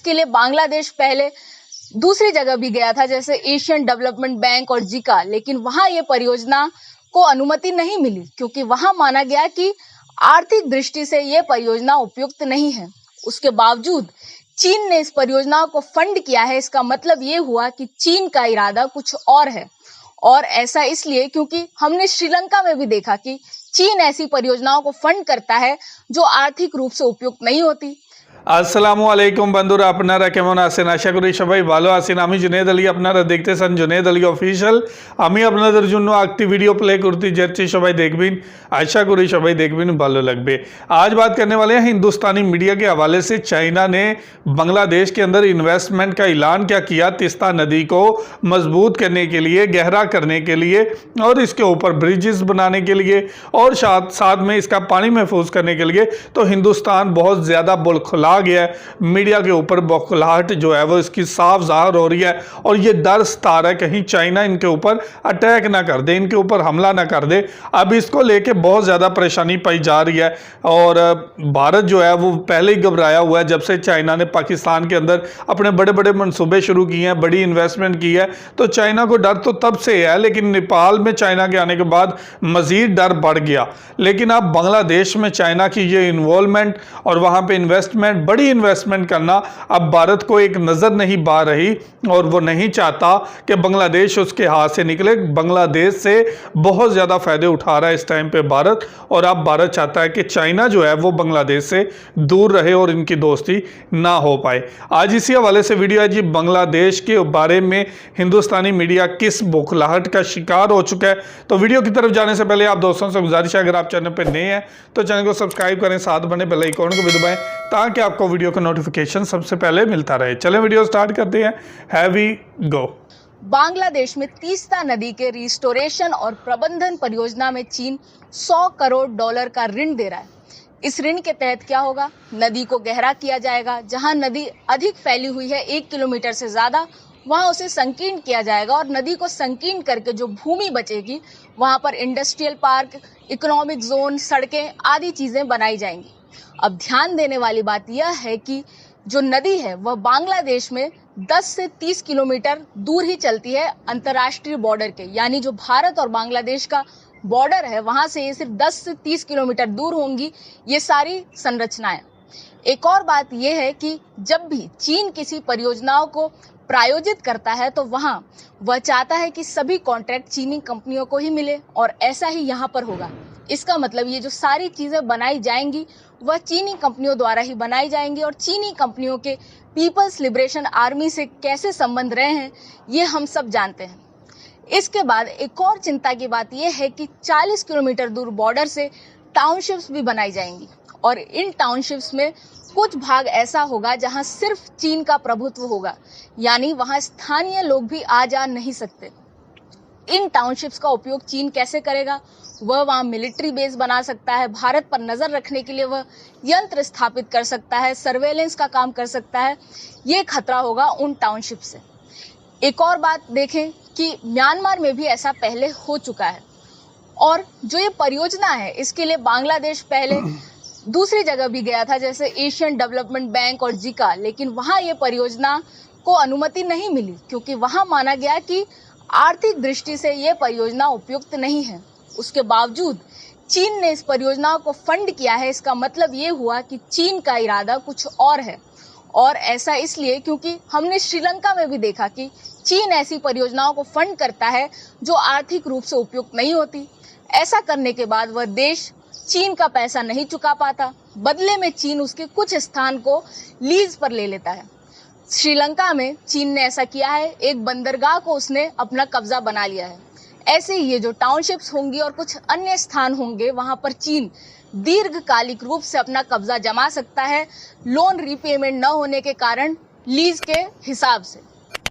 इसके लिए बांग्लादेश पहले दूसरी जगह भी गया था, जैसे एशियन डेवलपमेंट बैंक और जिका, लेकिन वहां ये परियोजना को अनुमति नहीं मिली क्योंकि वहां माना गया कि आर्थिक दृष्टि से ये परियोजना उपयुक्त नहीं है। उसके बावजूद चीन ने इस परियोजना को फंड किया है। इसका मतलब ये हुआ कि चीन का इरादा कुछ और है, और ऐसा इसलिए क्योंकि हमने श्रीलंका में भी देखा कि चीन ऐसी परियोजनाओं को फंड करता है जो आर्थिक रूप से उपयुक्त नहीं होती। আসসালামু আলাইকুম বন্ধুরা, আপনারা কেমন আছেন? আশা করি সবাই ভালো আছেন। আমি জুনেদ আলী, আপনারা দেখতেছেন জুনেদ আলী অফিশিয়াল। আমি আপনাদের জন্য একটি ভিডিও প্লে করতে যাচ্ছি, সবাই দেখবেন। आशा करी सभी देखबेन, भालो लगबे। आज बात करने वाले हैं हिंदुस्तानी मीडिया के हवाले से। चाइना ने बांग्लादेश के अंदर इन्वेस्टमेंट का ऐलान क्या किया, तीस्ता नदी को मजबूत करने के लिए, गहरा करने के लिए और इसके ऊपर ब्रिजेस बनाने के लिए और साथ में इसका पानी महफूज करने के लिए। तो हिंदुस्तान बहुत ज़्यादा बौखला गया है। मीडिया के ऊपर बौखलाहट जो है वो इसकी साफ ज़ाहिर हो रही है और ये डर सता रहा है कहीं चाइना इनके ऊपर अटैक ना कर दे, इनके ऊपर हमला ना कर दे। अब इसको लेके बहुत ज़्यादा परेशानी पाई जा रही है और भारत जो है वो पहले ही घबराया हुआ है। जब से चाइना ने पाकिस्तान के अंदर अपने बड़े बड़े मंसूबे शुरू किए हैं, बड़ी इन्वेस्टमेंट की है, तो चाइना को डर तो तब से है, लेकिन नेपाल में चाइना के आने के बाद मज़ीद डर बढ़ गया। लेकिन अब बांग्लादेश में चाइना की ये इन्वॉल्वमेंट और वहाँ पे इन्वेस्टमेंट, बड़ी इन्वेस्टमेंट करना अब भारत को एक नज़र नहीं पा रही और वो नहीं चाहता कि बांग्लादेश उसके हाथ से निकले। बांग्लादेश से बहुत ज़्यादा फ़ायदे उठा रहा है इस टाइम पे भारत, और अब भारत चाहता है कि चाइना जो है वो बांग्लादेश से दूर रहे और इनकी दोस्ती ना हो पाए। आज इसी हवाले से वीडियो है जी। बांग्लादेश के बारे में हिंदुस्तानी मीडिया किस बौखलाहट का शिकार हो चुका है। तो वीडियो की तरफ जाने से पहले आप दोस्तों से गुजारिश है, अगर आप चैनल पर नए हैं तो चैनल को सब्सक्राइब करें, साथ बने बेल आइकन को भी दबाएं ताकि आपको वीडियो का नोटिफिकेशन सबसे पहले मिलता रहे। चलें वीडियो स्टार्ट करते हैं। Have we go. बांग्लादेश में तीस्ता नदी के रिस्टोरेशन और प्रबंधन परियोजना में चीन $100 करोड़ का ऋण दे रहा है। इस ऋण के तहत क्या होगा? नदी को गहरा किया जाएगा। जहां नदी अधिक फैली हुई है 1 किलोमीटर से ज्यादा, वहां उसे संकीर्ण किया जाएगा और नदी को संकीर्ण करके जो भूमि बचेगी वहां पर इंडस्ट्रियल पार्क, इकोनॉमिक जोन, सड़कें आदि चीजें बनाई जाएंगी। अब ध्यान देने वाली बात यह है कि जो नदी है वह बांग्लादेश में 10 से 30 किलोमीटर दूर ही चलती है अंतर्राष्ट्रीय बॉर्डर के, यानी जो भारत और बांग्लादेश का बॉर्डर है वहां से ये सिर्फ 10 से 30 किलोमीटर दूर होंगी ये सारी संरचनाएं। एक और बात यह है कि जब भी चीन किसी परियोजनाओं को प्रायोजित करता है तो वहां वह चाहता है कि सभी कॉन्ट्रैक्ट चीनी कंपनियों को ही मिले, और ऐसा ही यहाँ पर होगा। इसका मतलब ये जो सारी चीजें बनाई जाएंगी वह चीनी कंपनियों द्वारा ही बनाई जाएंगी, और चीनी कंपनियों के पीपल्स लिबरेशन आर्मी से कैसे संबंध रहे हैं ये हम सब जानते हैं। इसके बाद एक और चिंता की बात यह है कि 40 किलोमीटर दूर बॉर्डर से टाउनशिप्स भी बनाई जाएंगी, और इन टाउनशिप्स में कुछ भाग ऐसा होगा जहां सिर्फ चीन का प्रभुत्व होगा, यानी वहां स्थानीय लोग भी आ जा नहीं सकते। इन टाउनशिप्स का उपयोग चीन कैसे करेगा? वह वहां मिलिट्री बेस बना सकता है, भारत पर नजर रखने के लिए वह यंत्र स्थापित कर सकता है, सर्वेलेंस का काम कर सकता है। ये खतरा होगा उन टाउनशिप से। एक और बात देखें कि म्यांमार में भी ऐसा पहले हो चुका है, और जो ये परियोजना है इसके लिए बांग्लादेश पहले दूसरी जगह भी गया था, जैसे एशियन डेवलपमेंट बैंक और जिका, लेकिन वहां ये परियोजना को अनुमति नहीं मिली क्योंकि वहां माना गया कि आर्थिक दृष्टि से ये परियोजना उपयुक्त नहीं है। उसके बावजूद चीन ने इस परियोजना को फंड किया है। इसका मतलब ये हुआ कि चीन का इरादा कुछ और है, और ऐसा इसलिए क्योंकि हमने श्रीलंका में भी देखा कि चीन ऐसी परियोजनाओं को फंड करता है जो आर्थिक रूप से उपयुक्त नहीं होती। ऐसा करने के बाद वह देश चीन का पैसा नहीं चुका पाता, बदले में चीन उसके कुछ स्थान को लीज पर ले लेता है। श्रीलंका में चीन ने ऐसा किया है, एक बंदरगाह को उसने अपना कब्जा बना लिया है। ऐसे ही ये जो टाउनशिप्स होंगी और कुछ अन्य स्थान होंगे वहां पर चीन दीर्घकालिक रूप से अपना कब्जा जमा सकता है, लोन रीपेमेंट न होने के कारण लीज के हिसाब से।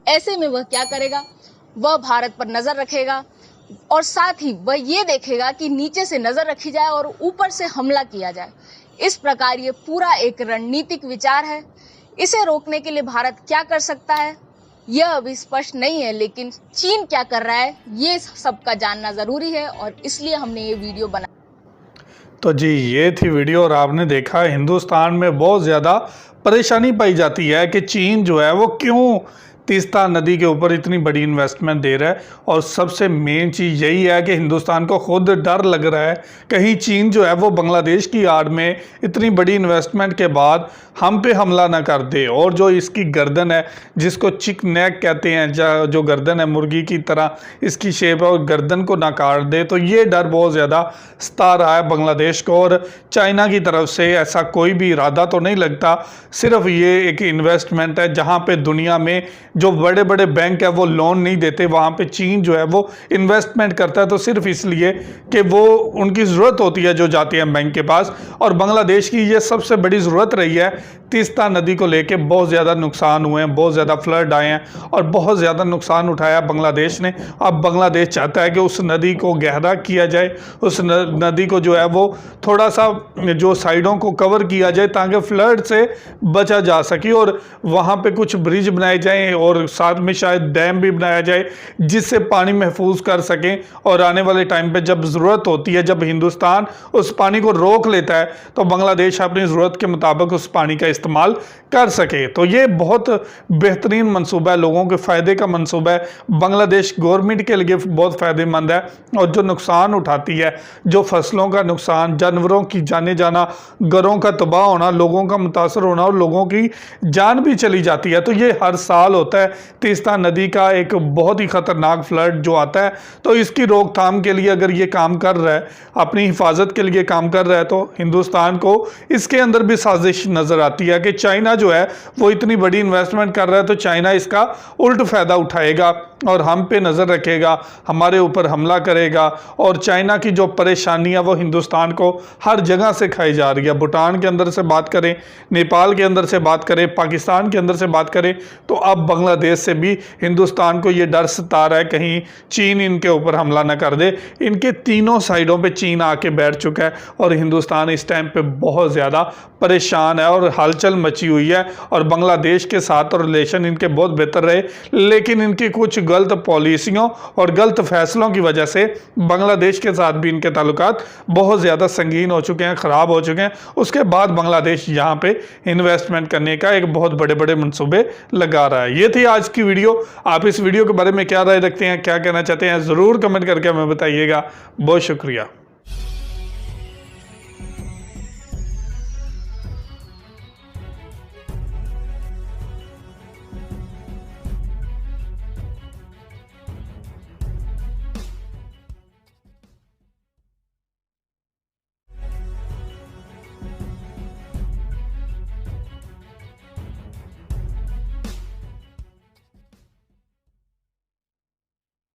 ऐसे में वह क्या करेगा? वह भारत पर नजर रखेगा और साथ ही वह ये देखेगा कि नीचे से नजर रखी जाए और ऊपर से हमला किया जाए। इस प्रकार ये पूरा एक रणनीतिक विचार है। इसे रोकने के लिए भारत क्या कर सकता है यह अभी स्पष्ट नहीं है, लेकिन चीन क्या कर रहा है ये सबका जानना जरूरी है, और इसलिए हमने ये वीडियो बनाया। तो जी ये थी वीडियो और आपने देखा हिंदुस्तान में बहुत ज़्यादा परेशानी पाई जाती है कि चीन जो है वो क्यों तीस्ता नदी के ऊपर इतनी बड़ी इन्वेस्टमेंट दे रहा है। और सबसे मेन चीज़ यही है कि हिंदुस्तान को खुद डर लग रहा है कहीं चीन जो है वो बांग्लादेश की आड़ में इतनी बड़ी इन्वेस्टमेंट के बाद हम पे हमला ना कर दे और जो इसकी गर्दन है जिसको चिक नेक कहते हैं, जो गर्दन है मुर्गी की तरह इसकी शेप है और गर्दन को ना काट दे। तो ये डर बहुत ज़्यादा सता रहा है बांग्लादेश को और चाइना की तरफ से ऐसा कोई भी इरादा तो नहीं लगता, सिर्फ ये एक इन्वेस्टमेंट है जहाँ पे दुनिया में जो बड़े बड़े बैंक है वो लोन नहीं देते, वहाँ पे चीन जो है वो इन्वेस्टमेंट करता है तो सिर्फ इसलिए कि वो उनकी ज़रूरत होती है जो जाती है बैंक के पास। और बांग्लादेश की ये सबसे बड़ी ज़रूरत रही है। तीस्ता नदी को लेके बहुत ज़्यादा नुकसान हुए हैं, बहुत ज़्यादा फ्लड आए हैं और बहुत ज़्यादा नुकसान उठाया बांग्लादेश ने। अब बांग्लादेश चाहता है कि उस नदी को गहरा किया जाए, उस नदी को जो है वो थोड़ा सा जो साइडों को कवर किया जाए ताकि फ्लड से बचा जा सके और वहाँ पे कुछ ब्रिज बनाए जाएं और साथ में शायद डैम भी बनाया जाए जिससे पानी महफूज कर सकें और आने वाले टाइम पे जब ज़रूरत होती है, जब हिंदुस्तान उस पानी को रोक लेता है तो बांग्लादेश अपनी ज़रूरत के मुताबिक उस पानी का इस्तेमाल कर सके। तो ये बहुत बेहतरीन मंसूबा है, लोगों के फ़ायदे का मंसूबा है, बांग्लादेश गवर्नमेंट के लिए बहुत फ़ायदेमंद है। और जो नुकसान उठाती है, जो फसलों का नुकसान, जानवरों की जाने जाना, घरों का तबाह होना, लोगों का मुतासर होना और लोगों की जान भी चली जाती है, तो ये हर साल होता है। तीस्ता नदी का एक बहुत ही ख़तरनाक फ्लड जो आता है, तो इसकी रोकथाम के लिए अगर ये काम कर रहा है, अपनी हिफाजत के लिए काम कर रहा है, तो हिंदुस्तान को इसके अंदर भी साजिश नज़र आती है कि चाइना जो है वो इतनी बड़ी इन्वेस्टमेंट कर रहा है तो चाइना इसका उल्ट फ़ायदा उठाएगा और हम पे नज़र रखेगा, हमारे ऊपर हमला करेगा। और चाइना की जो परेशानी है वो हिंदुस्तान को हर जगह से खाई जा रही है। भूटान के अंदर से बात करें, नेपाल के अंदर से बात करें, पाकिस्तान के अंदर से बात करें, तो अब बांग्लादेश से भी हिंदुस्तान को ये डर सता रहा है कहीं चीन इनके ऊपर हमला ना कर दे। इनके तीनों साइडों पे चीन आके बैठ चुका है और हिंदुस्तान इस टाइम पे बहुत ज़्यादा परेशान है और हलचल मची हुई है। और बांग्लादेश के साथ और रिलेशन इनके बहुत बेहतर रहे, लेकिन इनकी कुछ गलत पॉलिसियों और गलत फैसलों की वजह से बांग्लादेश के साथ भी इनके ताल्लुकात बहुत ज़्यादा संगीन हो चुके हैं, ख़राब हो चुके हैं। उसके बाद बांग्लादेश यहाँ पे इन्वेस्टमेंट करने का एक बहुत बड़े बड़े मंसूबे लगा रहा है। ये थी आज की वीडियो। आप इस वीडियो के बारे में क्या राय रखते हैं, क्या कहना चाहते हैं, ज़रूर कमेंट करके हमें बताइएगा। बहुत शुक्रिया।